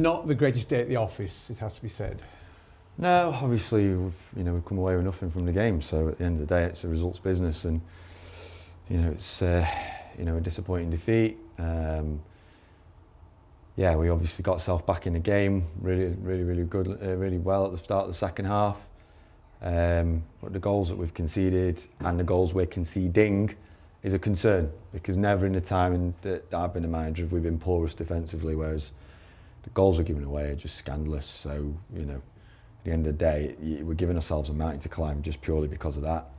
Not the greatest day at the office, it has to be said. No, obviously we've come away with nothing from the game. So at the end of the day, it's a results business, and it's a disappointing defeat. We obviously got ourselves back in the game really good, really well at the start of the second half. But the goals that we've conceded and the goals we're conceding is a concern, because never in the time that I've been a manager have we been porous defensively, whereas the goals we're giving away are just scandalous. So, at the end of the day, we're giving ourselves a mountain to climb just purely because of that.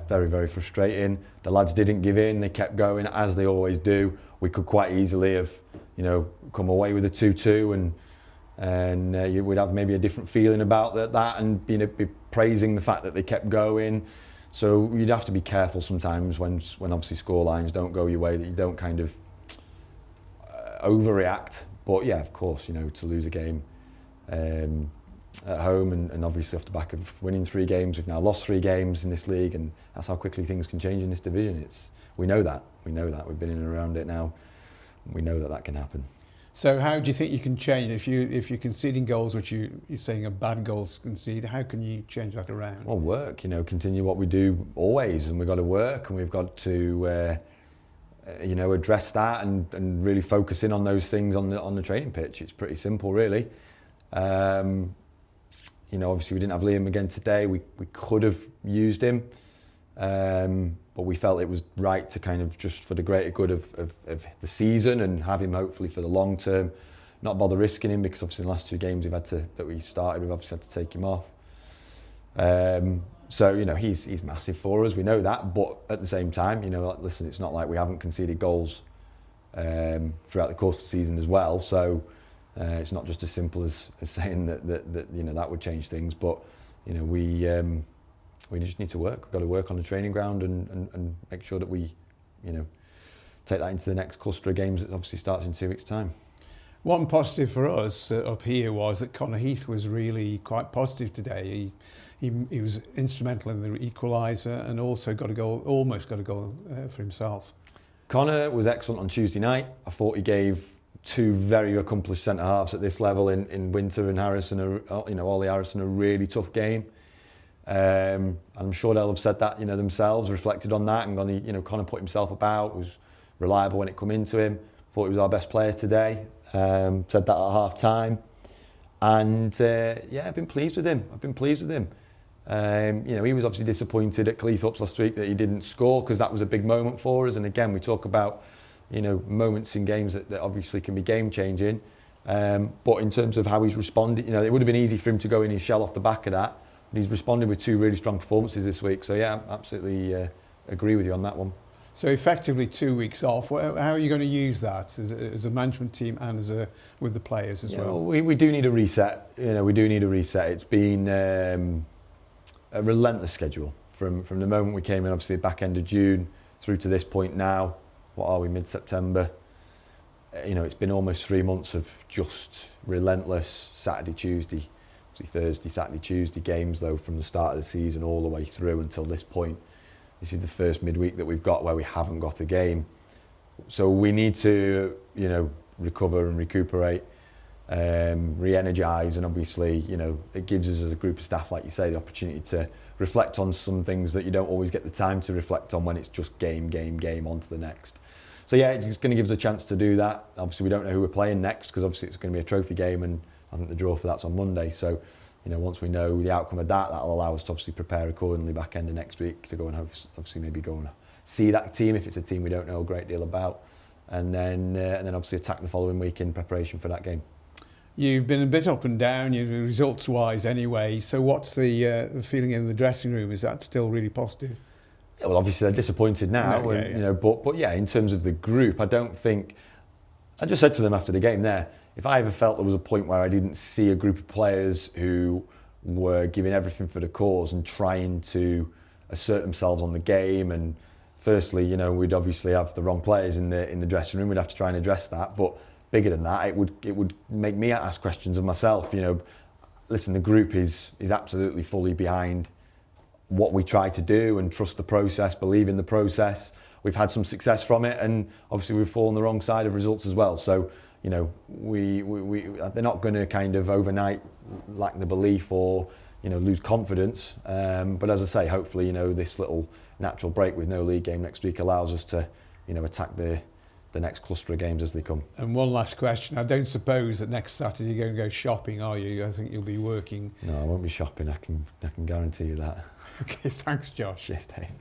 Very, very frustrating. The lads didn't give in, they kept going, as they always do. We could quite easily have, come away with a 2-2 and you would have maybe a different feeling about that and be praising the fact that they kept going. So you'd have to be careful sometimes when obviously score lines don't go your way, that you don't kind of overreact. But yeah, of course, to lose a game at home and obviously off the back of winning 3 games, we've now lost 3 games in this league, and that's how quickly things can change in this division. We know that. We've been in and around it now. We know that can happen. So how do you think you can change if you're conceding goals which you're saying are bad goals to concede? How can you change that around? Well, work. Continue what we do always, and we've got to work, and we've got to address that and really focus in on those things on the training pitch. It's pretty simple, really. Obviously we didn't have Liam again today. We could have used him, but we felt it was right to kind of, just for the greater good of the season and have him hopefully for the long term, not bother risking him, because obviously in the last 2 games we've obviously had to take him off. He's massive for us, we know that, but at the same time, listen, it's not like we haven't conceded goals throughout the course of the season as well. So it's not just as simple as saying that would change things, but we just need to work. We've got to work on the training ground and make sure that we take that into the next cluster of games that obviously starts in 2 weeks' time. One positive for us up here was that Connor Heath was really quite positive today. He was instrumental in the equaliser and also almost got a goal for himself. Connor was excellent on Tuesday night. I thought he gave 2 very accomplished centre halves at this level in Winter and Harrison, Ollie Harrison, a really tough game. I'm sure they'll have said that, themselves, reflected on that, and gone, Connor put himself about, was reliable when it come into him. Thought he was our best player today. Said that at half time, and I've been pleased with him. He was obviously disappointed at Cleethorpes last week that he didn't score, because that was a big moment for us. And again, we talk about moments in games that obviously can be game changing. But in terms of how he's responded, it would have been easy for him to go in his shell off the back of that. But he's responded with 2 really strong performances this week. So yeah, absolutely agree with you on that one. So effectively 2 weeks off. How are you going to use that as a management team and with the players as well? We do need a reset. We do need a reset. It's been a relentless schedule from the moment we came in, obviously back end of June through to this point now. What are we, mid-September? It's been almost 3 months of just relentless Saturday, Tuesday, Thursday, Saturday, Tuesday games, though, from the start of the season all the way through until this point. This is the first midweek that we've got where we haven't got a game. So we need to, recover and recuperate, re-energise, and obviously, it gives us as a group of staff, like you say, the opportunity to reflect on some things that you don't always get the time to reflect on when it's just game on to the next. So yeah, it's going to give us a chance to do that. Obviously we don't know who we're playing next, because obviously it's going to be a trophy game, and I think the draw for that's on Monday. So, once we know the outcome of that, that'll allow us to obviously prepare accordingly back end of next week to go and obviously maybe go and see that team if it's a team we don't know a great deal about, and then obviously attack the following week in preparation for that game. You've been a bit up and down, results-wise anyway. So what's the feeling in the dressing room? Is that still really positive? Yeah, well, obviously they're disappointed now, but yeah, in terms of the group, I don't think. I just said to them after the game there, if I ever felt there was a point where I didn't see a group of players who were giving everything for the cause and trying to assert themselves on the game, and firstly, we'd obviously have the wrong players in the dressing room. We'd have to try and address that. But bigger than that, it would make me ask questions of myself. Listen, the group is absolutely fully behind what we try to do and trust the process, believe in the process. We've had some success from it, and obviously we've fallen the wrong side of results as well. So, you know, they're not going to kind of overnight lack the belief or, you know, lose confidence. But as I say, hopefully, you know, this little natural break with no league game next week allows us to, you know, attack the next cluster of games as they come. And one last question. I don't suppose that next Saturday you're going to go shopping, are you? I think you'll be working. No, I won't be shopping. I can guarantee you that. Okay, thanks, Josh. Cheers, Dave.